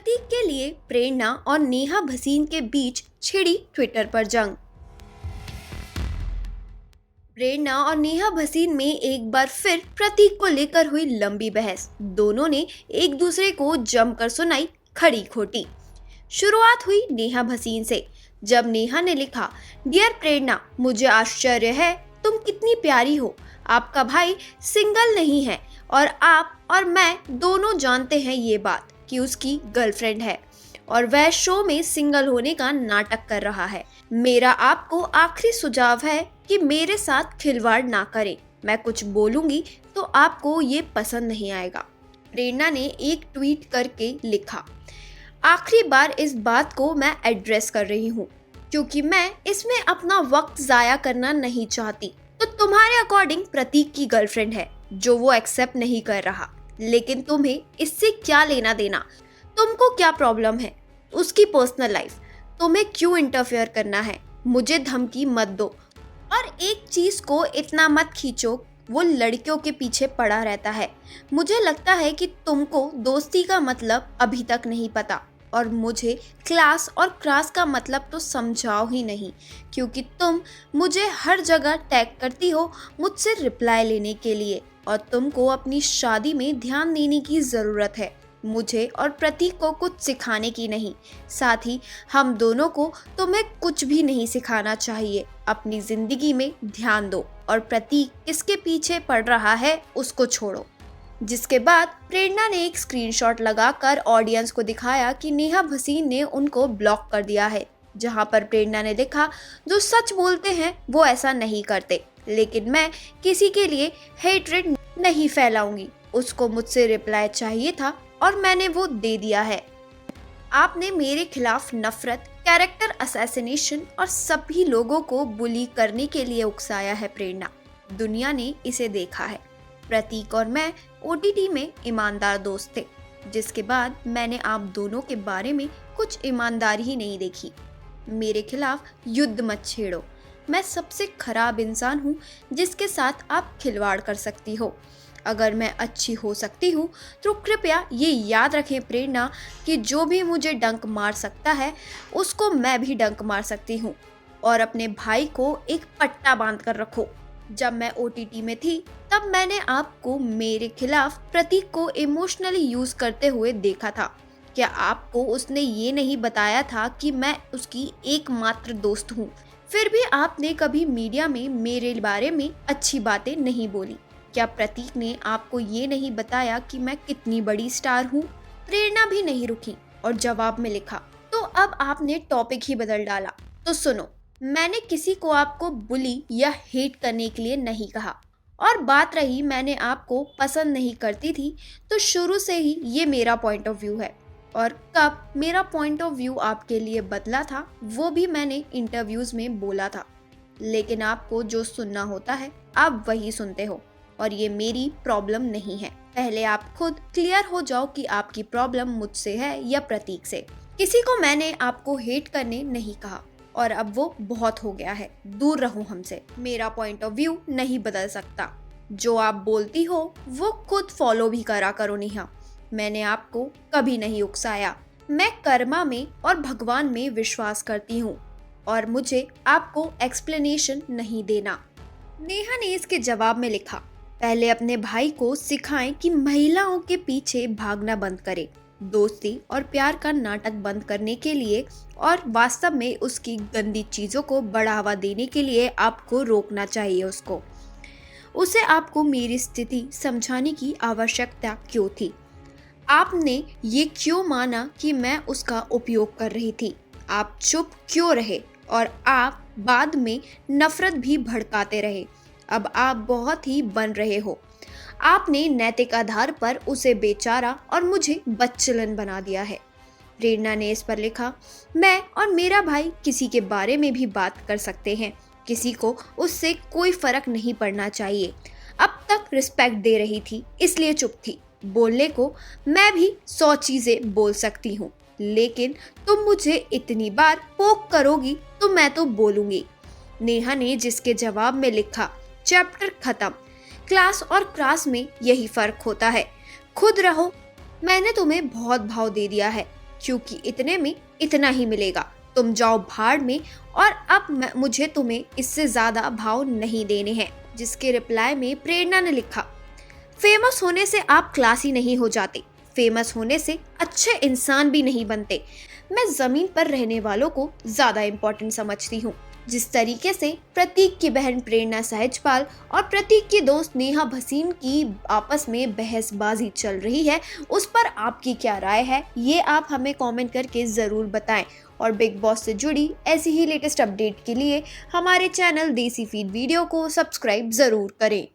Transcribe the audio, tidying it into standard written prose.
प्रतीक के लिए प्रेरणा और नेहा भसीन के बीच छिड़ी ट्विटर पर जंग। प्रेरणा और नेहा भसीन में एक बार फिर प्रतीक को लेकर हुई लंबी बहस। दोनों ने एक दूसरे को जमकर सुनाई खड़ी खोटी। शुरुआत हुई नेहा भसीन से, जब नेहा ने लिखा, डियर प्रेरणा, मुझे आश्चर्य है तुम कितनी प्यारी हो। आपका भाई सिंगल नहीं है और आप और मैं दोनों जानते हैं ये बात कि उसकी गर्लफ्रेंड है और वह शो में सिंगल होने का नाटक कर रहा है। मेरा आपको आखिरी सुझाव है कि मेरे साथ खिलवाड़ ना करें। मैं कुछ बोलूंगी तो आपको ये पसंद नहीं आएगा। प्रेरणा ने एक ट्वीट करके लिखा, आखिरी बार इस बात को मैं एड्रेस कर रही हूँ क्योंकि मैं इसमें अपना वक्त जाया करना नहीं चाहती। तो तुम्हारे अकॉर्डिंग प्रतीक की गर्लफ्रेंड है जो वो एक्सेप्ट नहीं कर रहा, लेकिन तुम्हें इससे क्या लेना देना? तुमको क्या प्रॉब्लम है? उसकी पर्सनल लाइफ, तुम्हें क्यों इंटरफेयर करना है? मुझे धमकी मत दो और एक चीज को इतना मत खींचो, वो लड़कियों के पीछे पड़ा रहता है। मुझे लगता है कि तुमको दोस्ती का मतलब अभी तक नहीं पता और मुझे क्लास और क्रास का मतलब तो समझाओ ही नहीं, क्योंकि तुम मुझे हर जगह टैग करती हो मुझसे रिप्लाई लेने के लिए और तुमको अपनी शादी में ध्यान देने की ज़रूरत है। मुझे और प्रतीक को कुछ सिखाने की नहीं, साथ ही हम दोनों को तुम्हें कुछ भी नहीं सिखाना चाहिए। अपनी ज़िंदगी में ध्यान दो और प्रतीक किसके पीछे पड़ रहा है उसको छोड़ो। जिसके बाद प्रेरणा ने एक स्क्रीनशॉट लगाकर ऑडियंस को दिखाया कि नेहा भसीन ने उनको ब्लॉक कर दिया है, जहां पर प्रेरणा ने लिखा, जो सच बोलते हैं वो ऐसा नहीं करते, लेकिन मैं किसी के लिए हेट्रेड नहीं फैलाऊंगी। उसको मुझसे रिप्लाई चाहिए था और मैंने वो दे दिया है। आपने मेरे खिलाफ नफरत, कैरेक्टर असैसिनेशन और सभी लोगों को बुली करने के लिए उकसाया है प्रेरणा। दुनिया ने इसे देखा है। प्रतीक और मैं ओटीटी में ईमानदार दोस्त थे, जिसके बाद मैंने आप दोनों के बारे में कुछ ईमानदारी ही नहीं देखी। मेरे खिलाफ युद्ध मत छेड़ो। मैं सबसे खराब इंसान हूँ जिसके साथ आप खिलवाड़ कर सकती हो। अगर मैं अच्छी हो सकती हूँ तो कृपया ये याद रखें प्रेरणा कि जो भी मुझे डंक मार सकता है उसको मैं भी डंक मार सकती हूँ। और अपने भाई को एक पट्टा बांध कर रखो। जब मैं ओटीटी में थी तब मैंने आपको मेरे खिलाफ प्रतीक को इमोशनली यूज करते हुए देखा था। क्या आपको उसने ये नहीं बताया था कि मैं उसकी एकमात्र दोस्त हूँ? फिर भी आपने कभी मीडिया में मेरे बारे में अच्छी बातें नहीं बोली। क्या प्रतीक ने आपको ये नहीं बताया कि मैं कितनी बड़ी स्टार हूँ? प्रेरणा भी नहीं रुकी और जवाब में लिखा, तो अब आपने टॉपिक ही बदल डाला। तो सुनो, मैंने किसी को आपको बुली या हेट करने के लिए नहीं कहा। और बात रही मैंने आपको पसंद नहीं करती थी, तो शुरू से ही ये मेरा पॉइंट ऑफ व्यू है और कब मेरा पॉइंट ऑफ व्यू आपके लिए बदला था वो भी मैंने इंटरव्यूज में बोला था। लेकिन आपको जो सुनना होता है आप वही सुनते हो और ये मेरी प्रॉब्लम नहीं है। पहले आप खुद क्लियर हो जाओ कि आपकी प्रॉब्लम मुझसे है या प्रतीक से। किसी को मैंने आपको हेट करने नहीं कहा और अब वो बहुत हो गया है। दूर रहो हमसे। मेरा पॉइंट ऑफ व्यू नहीं बदल सकता। जो आप बोलती हो वो खुद फॉलो भी करा करो नेहा। मैंने आपको कभी नहीं उकसाया। मैं कर्मा में और भगवान में विश्वास करती हूँ और मुझे आपको एक्सप्लेनेशन नहीं देना। नेहा ने इसके जवाब में लिखा, पहले अपने भाई को सिखाएं कि महिलाओं के पीछे भागना बंद करे, दोस्ती और प्यार का नाटक बंद करने के लिए और वास्तव में उसकी गंदी चीज़ों को बढ़ावा देने के लिए आपको रोकना चाहिए उसको। उसे आपको मेरी स्थिति समझाने की आवश्यकता क्यों थी? आपने ये क्यों माना कि मैं उसका उपयोग कर रही थी? आप चुप क्यों रहे और आप बाद में नफरत भी भड़काते रहे? अब आप बहुत ही बन रहे हो। आपने नैतिक आधार पर उसे बेचारा और मुझे बदचलन बना दिया है। प्रेरणा ने इस पर लिखा, मैं और मेरा भाई किसी के बारे में भी बात कर सकते हैं। किसी को उससे कोई फर्क नहीं पड़ना चाहिए। अब तक रिस्पेक्ट दे रही थी इसलिए चुप थी। बोलने को मैं भी 100 चीजें बोल सकती हूँ, लेकिन तुम मुझे इतनी बार पोक करोगी तो मैं तो बोलूंगी। नेहा ने जिसके जवाब में लिखा, चैप्टर खत्म। क्लास और क्रास में यही फर्क होता है। खुद रहो। मैंने तुम्हें बहुत भाव दे दिया है। क्योंकि इतने में इतना ही मिलेगा, तुम जाओ भाड़ में और अब मुझे तुम्हें इससे ज्यादा भाव नहीं देने हैं। जिसके रिप्लाई में प्रेरणा ने लिखा, फेमस होने से आप क्लासी नहीं हो जाते, फेमस होने से अच्छे इंसान भी नहीं बनते। मैं जमीन पर रहने वालों को ज्यादा इम्पोर्टेंट समझती हूँ। जिस तरीके से प्रतीक की बहन प्रेरणा सहजपाल और प्रतीक की दोस्त नेहा भसीन की आपस में बहसबाजी चल रही है, उस पर आपकी क्या राय है, ये आप हमें कमेंट करके ज़रूर बताएं। और बिग बॉस से जुड़ी ऐसी ही लेटेस्ट अपडेट के लिए हमारे चैनल देसी फीड वीडियो को सब्सक्राइब ज़रूर करें।